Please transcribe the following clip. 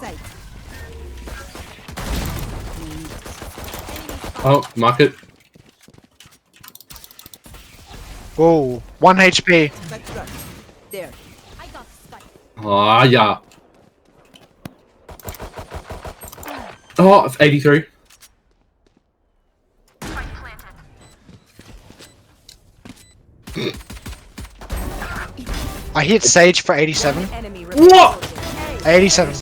sight. Oh, market. Whoa, 1 HP. Spectre. There. I got spike. Ah, yeah. Oh, 83. I hit Sage for 87. Enemy What? remaining. 87.